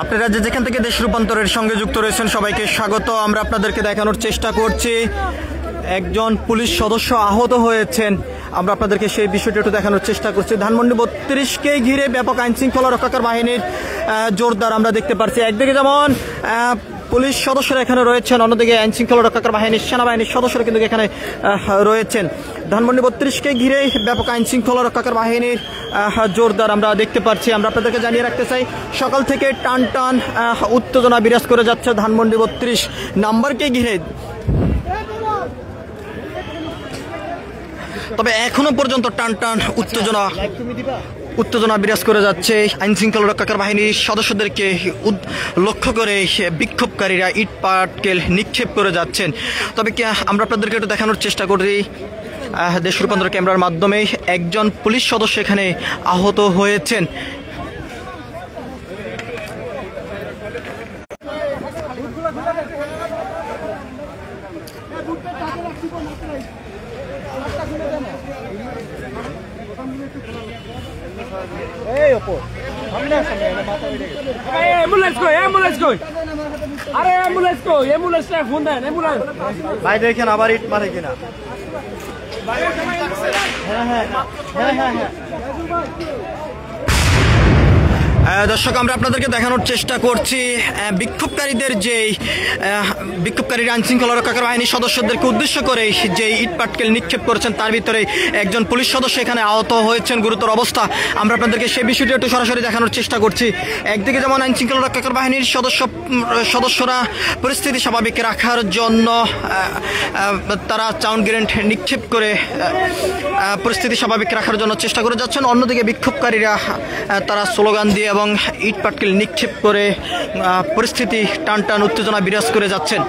আপনারা যেখান থেকে দেশ রূপান্তরের সঙ্গে যুক্ত রয়েছেন সবাইকে স্বাগত। আমরা আপনাদেরকে দেখানোর চেষ্টা করছি একজন পুলিশ সদস্য আহত হয়েছেন। আমরা আপনাদেরকে সেই বিষয়টি একটু দেখানোর চেষ্টা করছি। ধানমন্ডি 32কে ঘিরে ব্যাপক আইন শৃঙ্খলা রক্ষাকার বাহিনীর জোরদার আমরা দেখতে পাচ্ছি। একদিকে যেমন পুলিশ সদস্যরা এখানে রয়েছেন, অন্যদিকে আইন শৃঙ্খলা রক্ষাকার বাহিনীর সেনাবাহিনীর সদস্যরা কিন্তু এখানে রয়েছেন। ধানমন্ডি 32কে ঘিরে ব্যাপক আইন শৃঙ্খলা রক্ষাকার বাহিনীর জোরদার আমরা দেখতে পাচ্ছি। আমরা আপনাদেরকে জানিয়ে রাখতে চাই, সকাল থেকে টান টান উত্তেজনা বিরাজ করে যাচ্ছে ধানমন্ডি 32 নাম্বারকে ঘিরে। তবে এখনো পর্যন্ত টান টান উত্তেজনা বিরাজ করে যাচ্ছে। আইন শৃঙ্খলা রক্ষাকার বাহিনীর সদস্যদেরকে লক্ষ্য করে বিক্ষোভকারীরা ইট পাটকেল নিক্ষেপ করে যাচ্ছেন। তবে আমরা আপনাদেরকে একটু দেখানোর চেষ্টা করি দেশ রূপান্তর ক্যামেরার মাধ্যমে একজন পুলিশ সদস্য এখানে আহত হয়েছেন। ভাই দেখেন আবার ইট মারে কিনা। দর্শক, আমরা আপনাদেরকে দেখানোর চেষ্টা করছি বিক্ষোভকারীরা আইন শৃঙ্খলা রক্ষাকার বাহিনীর সদস্যদেরকে উদ্দেশ্য করে যে ইট পাটকেল নিক্ষেপ করেছেন, তার ভিতরে একজন পুলিশ সদস্য এখানে আহত হয়েছেন, গুরুতর অবস্থা। আমরা আপনাদেরকে সেই বিষয়টি একটু সরাসরি দেখানোর চেষ্টা করছি। একদিকে যেমন আইন শৃঙ্খলা রক্ষাকার বাহিনীর সদস্যরা পরিস্থিতি স্বাভাবিক রাখার জন্য তারা চাউন গ্রেনেড নিক্ষেপ করে পরিস্থিতি স্বাভাবিক রাখার জন্য চেষ্টা করে যাচ্ছেন। অন্যদিকে বিক্ষোভকারীরা তারা স্লোগান দিয়ে এবং ইট পাটকেল নিক্ষেপ করে পরিস্থিতি টান টান উত্তেজনা বিরাজ করে যাচ্ছেন।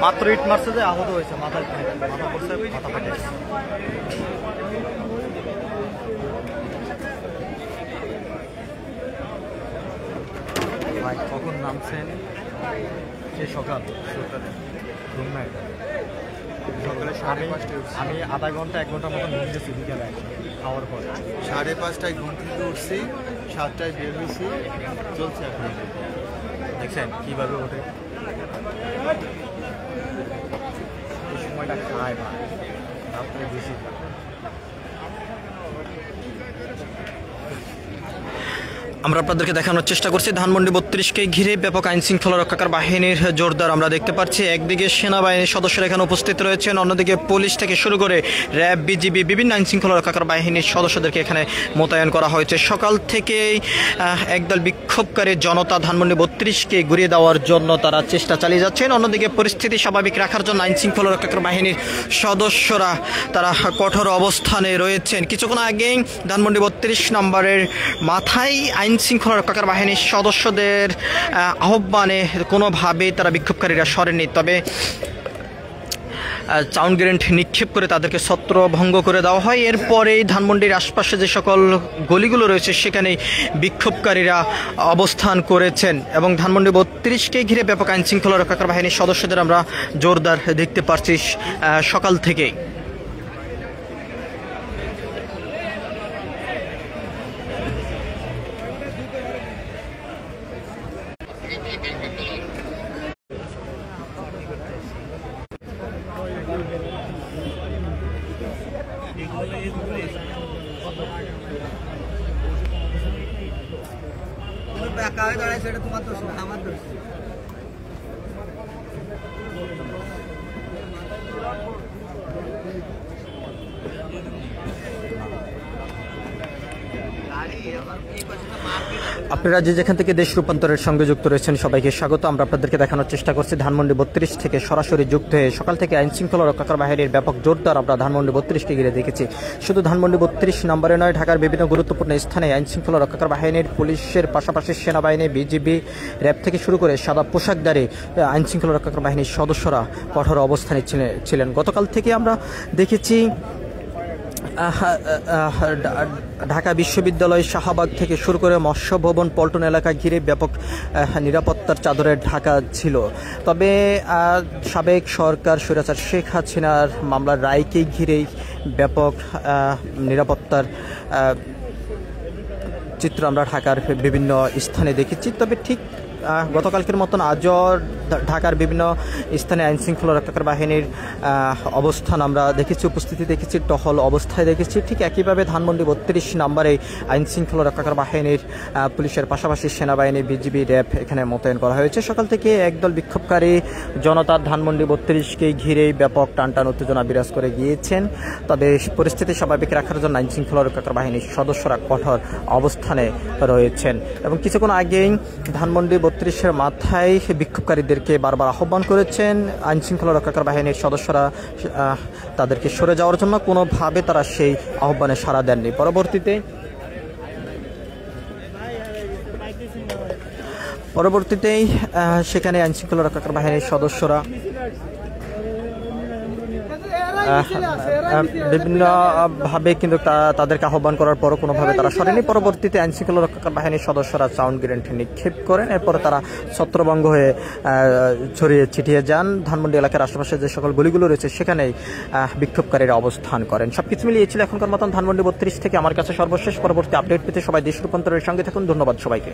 মাত্র ইট মারছে যে আহত হয়েছে, মাথা পড়ছে, মাথা ফাটে। ভাই কখন নামছেন? সে সকালে সকালে 5:30 আমি আধা ঘন্টা 1 ঘন্টার মতো ঘুম দিয়েছি বিকেলে খাওয়ার পর। 5:30টায় ঘুম থেকে উঠছি, 7টায় বের হয়েছি, চলছে এখন। দেখছেন কীভাবে ওঠে এই সময়টা খায় ভাই, রাত্রে বেশি। আমরা আপনাদেরকে দেখানোর চেষ্টা করছি ধানমন্ডি 32কে ঘিরে ব্যাপক আইন শৃঙ্খলা রক্ষাকার বাহিনীর জোরদার আমরা দেখতে পাচ্ছি। একদিকে সেনাবাহিনীর সদস্যরা এখানে উপস্থিত রয়েছেন, অন্যদিকে পুলিশ থেকে শুরু করে র্যাব, বিজিবি, বিভিন্ন আইন শৃঙ্খলা রক্ষাকার বাহিনীর সদস্যদেরকে এখানে মোতায়েন করা হয়েছে। সকাল থেকেই একদল বিক্ষোভকারী জনতা ধানমন্ডি 32কে ঘুরিয়ে দেওয়ার জন্য তারা চেষ্টা চালিয়ে যাচ্ছেন। অন্যদিকে পরিস্থিতি স্বাভাবিক রাখার জন্য আইন শৃঙ্খলা রক্ষাকার বাহিনীর সদস্যরা তারা কঠোর অবস্থানে রয়েছেন। কিছুক্ষণ আগেই ধানমন্ডি 32 নম্বরের মাথায় আইন শৃঙ্খলা রক্ষাকার বাহিনীর সদস্যদের আহ্বানে কোনোভাবেই তারা বিক্ষোভকারীরা সরেনি। তবে চাউন গ্রেনেড নিক্ষেপ করে তাদেরকে ছত্রভঙ্গ করে দেওয়া হয়। এরপরেই ধানমন্ডির আশপাশে যে সকল গলিগুলো রয়েছে সেখানে বিক্ষোভকারীরা অবস্থান করেছেন এবং ধানমন্ডি 32কে ঘিরে ব্যাপক আইন শৃঙ্খলা রক্ষাকার বাহিনীর সদস্যদের আমরা জোরদার দেখতে পাচ্ছি সকাল থেকেই। সেটা তোমার দোষ না, আমার দোষ। আপনারা যেখান থেকে দেশ রূপান্তরের সঙ্গে যুক্ত রয়েছেন সবাইকে স্বাগত। আমরা আপনাদেরকে দেখানোর চেষ্টা করছি ধানমন্ডি 32 থেকে সরাসরি যুক্ত হয়ে সকাল থেকে আইন শৃঙ্খলা রক্ষাকার বাহিনীর ব্যাপক জোরদার আমরা ধানমন্ডি 32কে ঘিরে দেখেছি। শুধু ধানমন্ডি 32 নম্বরে নয়, ঢাকার বিভিন্ন গুরুত্বপূর্ণ স্থানে আইন শৃঙ্খলা রক্ষাকার বাহিনীর পুলিশের পাশাপাশি সেনাবাহিনী, বিজিবি, র্যাব থেকে শুরু করে সাদা পোশাকধারী আইন শৃঙ্খলা রক্ষাকার বাহিনীর সদস্যরা কঠোর অবস্থানে ছিলেন। গতকাল থেকে আমরা দেখেছি ঢাকা বিশ্ববিদ্যালয় শাহবাগ থেকে শুরু করে মৎস্য ভবন পল্টন এলাকা ঘিরে ব্যাপক নিরাপত্তার চাদরে ঢাকা ছিল। তবে সাবেক সরকার স্বৈরাচার শেখ হাসিনার মামলার রায়কে ঘিরেই ব্যাপক নিরাপত্তার চিত্র আমরা ঢাকার বিভিন্ন স্থানে দেখেছি। তবে ঠিক গতকালকের মতন আজও ঢাকার বিভিন্ন স্থানে আইনশৃঙ্খলা রক্ষাকারী বাহিনীর অবস্থান আমরা দেখেছি, উপস্থিতি দেখেছি, টহল অবস্থায় দেখেছি। ঠিক একইভাবে ধানমন্ডি 32 নম্বরে আইনশৃঙ্খলা রক্ষাকারী বাহিনীর পুলিশের পাশাপাশি সেনাবাহিনী, বিজিবি, র্যাব এখানে মোতায়েন করা হয়েছে। সকাল থেকে একদল বিক্ষোভকারী জনতার ধানমন্ডি 32কে ঘিরেই ব্যাপক টানটান উত্তেজনা বিরাজ করে গিয়েছেন। তবে পরিস্থিতি স্বাভাবিক রাখার জন্য আইনশৃঙ্খলা রক্ষাকারী বাহিনীর সদস্যরা কঠোর অবস্থানে রয়েছেন এবং কিছুক্ষণ আগেই ধানমন্ডি 32-এর মাথায় বিক্ষোভকারীদেরকে বারবার আহ্বান করেছেন আইনশৃঙ্খলা রক্ষাকারী বাহিনীর সদস্যরা তাদেরকে সরে যাওয়ার জন্য। কোনোভাবে তারা সেই আহ্বানে সাড়া দেননি। পরবর্তীতেই সেখানে আইনশৃঙ্খলা রক্ষাকারী বাহিনীর সদস্যরা বিভিন্নভাবে কিন্তু তাদেরকে আহ্বান করার পরও কোনোভাবে তারা সরেনি। পরবর্তীতে আইনশৃঙ্খলা রক্ষাকারী বাহিনীর সদস্যরা সাউন্ড গ্রেনেড নিক্ষেপ করেন। এরপর তারা ছত্রভঙ্গ হয়ে ছড়িয়ে ছিটিয়ে যান। ধানমন্ডি এলাকার আশেপাশে যে সকল গলিগুলো রয়েছে সেখানেই বিক্ষোভকারীরা অবস্থান করেন। সবকিছু মিলিয়ে ছিল এখনকার মতন ধানমন্ডি 32 থেকে আমার কাছে সর্বশেষ। পরবর্তী আপডেট পেতে সবাই দেশ রূপান্তরের সঙ্গে থাকুন। ধন্যবাদ সবাইকে।